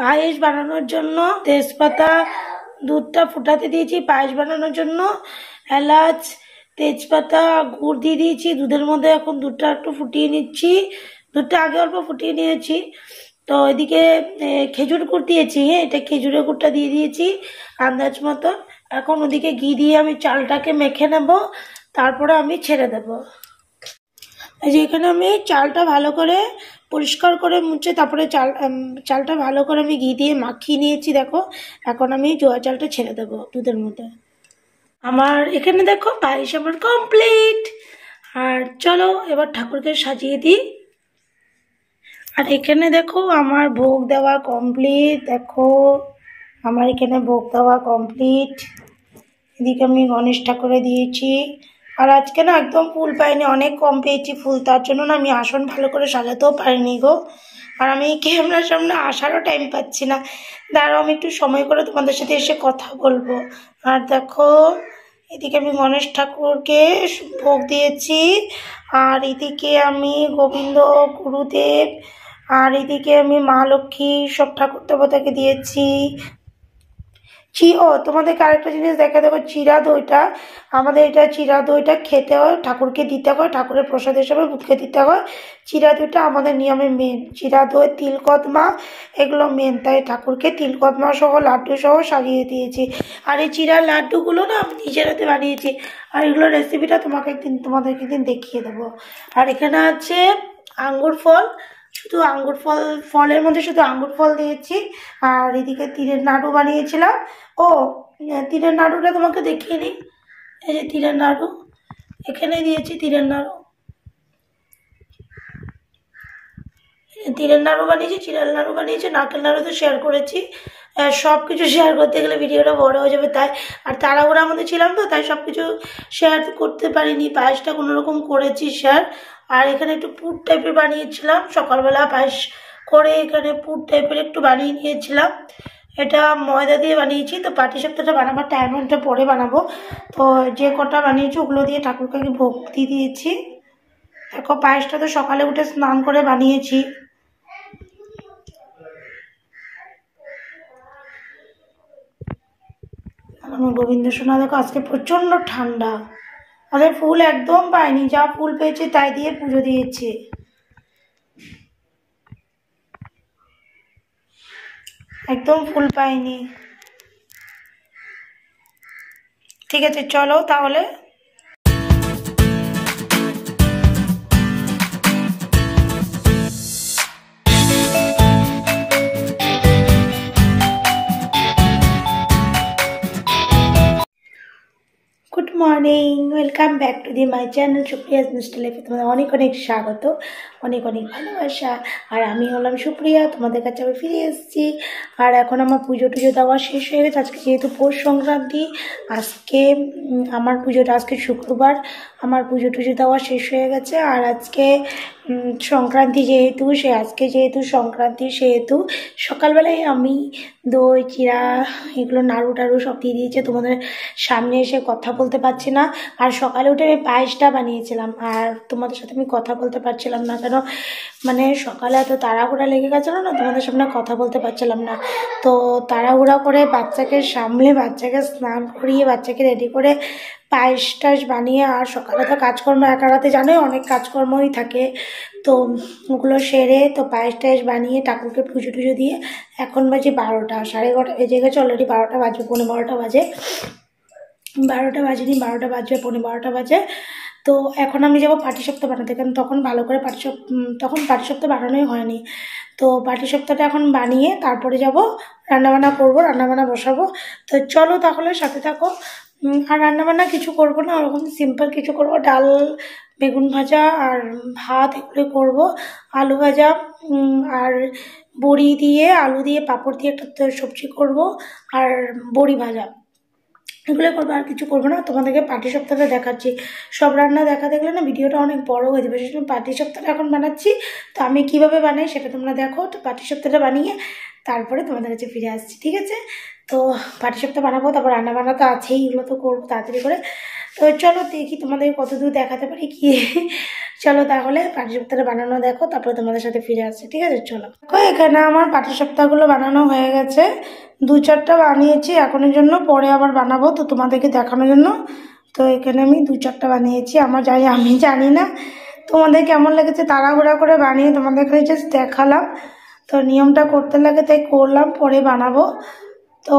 পায়েস বানানোর জন্য তেজপাতা দুধটা ফুটাতে দিয়েছি। পায়েস বানানোর জন্য এলাচ তেজপাতা গুড় দিয়ে দিয়েছি দুধের মধ্যে। এখন দুধটা একটু ফুটিয়ে নিচ্ছি। দুধটা আগে অল্প ফুটিয়ে নিয়েছি। তো এদিকে খেজুর গুড় দিয়েছি। এটা খেজুরের গুড়টা দিয়ে দিয়েছি আন্দাজ মতো। এখন ওদিকে ঘি দিয়ে আমি চালটাকে মেখে নেব, তারপরে আমি ছেড়ে দেব। এই যে এখানে আমি চালটা ভালো করে পরিষ্কার করে মুছে তারপরে চালটা ভালো করে আমি ঘি দিয়ে মাখিয়ে নিয়েছি। দেখো এখন আমি জোয়া চালটা ছেড়ে দেবো দুধের মধ্যে। আমার এখানে দেখো পায়েস আমার কমপ্লিট। আর চলো এবার ঠাকুরকে সাজিয়ে দিই। আর এখানে দেখো আমার ভোগ দেওয়া কমপ্লিট। দেখো আমার এখানে ভোগ দেওয়া কমপ্লিট। এদিকে আমি গণেশ ঠাকুরে দিয়েছি। আর আজকে না একদম ফুল পাইনি, অনেক কম পেয়েছি ফুল, তার জন্য না আমি আসন ভালো করে সাজাতেও পারিনি গো। আর আমি ক্যামেরার সামনে আসারও টাইম পাচ্ছি না। দাঁড়াও আমি একটু সময় করে তোমাদের সাথে এসে কথা বলবো। আর দেখো এদিকে আমি গণেশ ঠাকুরকে ভোগ দিয়েছি। আর এদিকে আমি গোবিন্দ গুরুদেব আর এদিকে আমি মা লক্ষ্মী সব ঠাকুর দেবতাকে দিয়েছি। তোমাদেরকে আরেকটা জিনিস দেখা দেখো, চিরা দইটা আমাদের এটা চিরা দইটা খেতে হয়, ঠাকুরকে দিতে হয়, ঠাকুরের প্রসাদ হিসাবে মুখে দিতে হয়। চিরা দইটা আমাদের নিয়মে মেন। চিরা দই তিলকদমা এগুলো মেন, তাই ঠাকুরকে তিলকদমা সহ লাড্ডু সহ সাজিয়ে দিয়েছি। আর এই চিরার লাড্ডুগুলো না আমি নিজের হাতে বানিয়েছি। আর এগুলোর রেসিপিটা তোমাদেরকে একদিন দেখিয়ে দেবো। আর এখানে আছে আঙ্গুর ফল, শুধু আঙ্গুর ফলের মধ্যে শুধু আঙ্গুর ফল দিয়েছি। আর এদিকে তিলের নাড়ু বানিয়েছিলাম। তিলের নাড়ুটা তোমাকে দেখিয়ে নিই। এই যে তিলের নাড়ু এখানে দিয়েছি। তিলের নাড়ু বানিয়েছি, চিড়ার নাড়ু বানিয়েছি, নারকেল নাড়ু তো শেয়ার করেছি। সব কিছু শেয়ার করতে গেলে ভিডিওটা বড় হয়ে যাবে, তাই আর তাড়াহুড়ার মধ্যে ছিলাম তো, তাই সব কিছু শেয়ার করতে পারিনি। পায়েসটা কোনোরকম করেছি শেয়ার। আর এখানে একটু পুর টাইপের বানিয়েছিলাম সকালবেলা, পায়েস করে এখানে পুর টাইপের একটু বানিয়ে নিয়েছিলাম। এটা ময়দা দিয়ে বানিয়েছি। তো পাটিসাপটাটা বানাবার টাইমটা পরে বানাবো। তো যে কটা বানিয়েছি ওগুলো দিয়ে ঠাকুরকে ভোগ দিয়ে দিয়েছি। দেখো পায়েসটা তো সকালে উঠে স্নান করে বানিয়েছি। আমার গোবিন্দ সোনা দেখো আজকে প্রচণ্ড ঠান্ডা। আমাদের ফুল একদম পাইনি, যা ফুল পেয়েছে তাই দিয়ে পুজো দিয়েছি। একদম ফুল পাইনি। ঠিক আছে চলো তাহলে। Good morning, welcome back to my channel Supriya's mister লাইফে তোমাদের অনেক অনেক স্বাগত, অনেক অনেক ভালোবাসা। আর আমি হলাম সুপ্রিয়া, তোমাদের কাছে আমি ফিরে এসেছি। আর এখন আমার পুজো টুজো দেওয়া শেষ হয়ে গেছে। আজকে যেহেতু পৌষ সংক্রান্তি, আজকে আমার পুজোটা আজকে শুক্রবার, আমার পুজো টুজো দেওয়া শেষ হয়ে গেছে। আর আজকে সংক্রান্তি যেহেতু আজকে যেহেতু সংক্রান্তি সেহেতু সকালবেলায় আমি দই চিরা এগুলো নাড়ু টাড়ু সব দিয়ে দিয়েছে। তোমাদের সামনে এসে কথা বলতে পারছি না। আর সকালে উঠে আমি পায়েসটা বানিয়েছিলাম, আর তোমাদের সাথে আমি কথা বলতে পারছিলাম না, কেন মানে সকালে এত তাড়াহুড়া লেগে গেছিলো না, তোমাদের সামনে কথা বলতে পারছিলাম না। তো তাড়াহুড়া করে বাচ্চাকে সামলে, বাচ্চাকে স্নান করিয়ে, বাচ্চাকে রেডি করে পায়েস টায়েস বানিয়ে, আর সকালে তো কাজকর্ম একা রাতে জানোই অনেক কাজকর্মই থাকে, তো ওগুলো সেরে তো পায়েস টায়েস বানিয়ে ঠাকুরকে পুজো টুজো দিয়ে এখন বাজে 12টা, 11:30 বেজে গেছে অলরেডি। 12টা বাজবে, 12:15 বাজে। 12টা বাজেনি, 12টা বাজবে, 12:15 বাজে। তো এখন আমি যাবো পাটিসাপটা বানাতে, কারণ তখন ভালো করে তখন পাটিসাপটা বানানোই হয়নি। তো পাটিসাপটাটা এখন বানিয়ে তারপরে যাব রান্নাবান্না করবো, রান্নাবান্না বসাবো। তো চলো তাহলে সাথে থাকো। আর রান্নাবান্না কিছু করবো না, ওরকম সিম্পল কিছু করবো, ডাল বেগুন ভাজা আর ভাত এগুলো করবো, আলু ভাজা আর বড়ি দিয়ে আলু দিয়ে পাঁপড় দিয়ে একটা সবজি করবো, আর বড়ি ভাজা এগুলো করবো, আর কিছু করবো না। তোমাদেরকে পাটিসাপটাটা দেখাচ্ছি। সব রান্না দেখা দেখলে না ভিডিওটা অনেক বড় হয়ে যাবে, সেই জন্য পাটিসাপটাটা এখন বানাচ্ছি। তো আমি কিভাবে বানাই সেটা তোমরা দেখো। তো পাটিসাপটাটা বানিয়ে তারপরে তোমাদের কাছে ফিরে আসছি, ঠিক আছে? তো পাটিসাপটা বানাবো, তারপর রান্না বান্না তো আছেই, এগুলো তো করবো তাড়াতাড়ি করে। তো চলো দেখি তোমাদের কতদূর দেখাতে পারি কি। চলো তাহলে পাটিসাপটাটা বানানো দেখো, তারপরে তোমাদের সাথে ফিরে আসছি, ঠিক আছে? চলো। এখানে আমার পাটিসাপটাগুলো বানানো হয়ে গেছে, 2-4টা বানিয়েছি এখনের জন্য, পরে আবার বানাবো তো তোমাদেরকে দেখানোর জন্য। তো এখানে আমি 2-4টা বানিয়েছি, আমি জানি না তোমাদের কেমন লেগেছে, তাড়াহুড়া করে বানিয়ে তোমাদের এখানে জাস্ট দেখালাম। তো নিয়মটা করতে লাগে তাই করলাম, পরে বানাবো। তো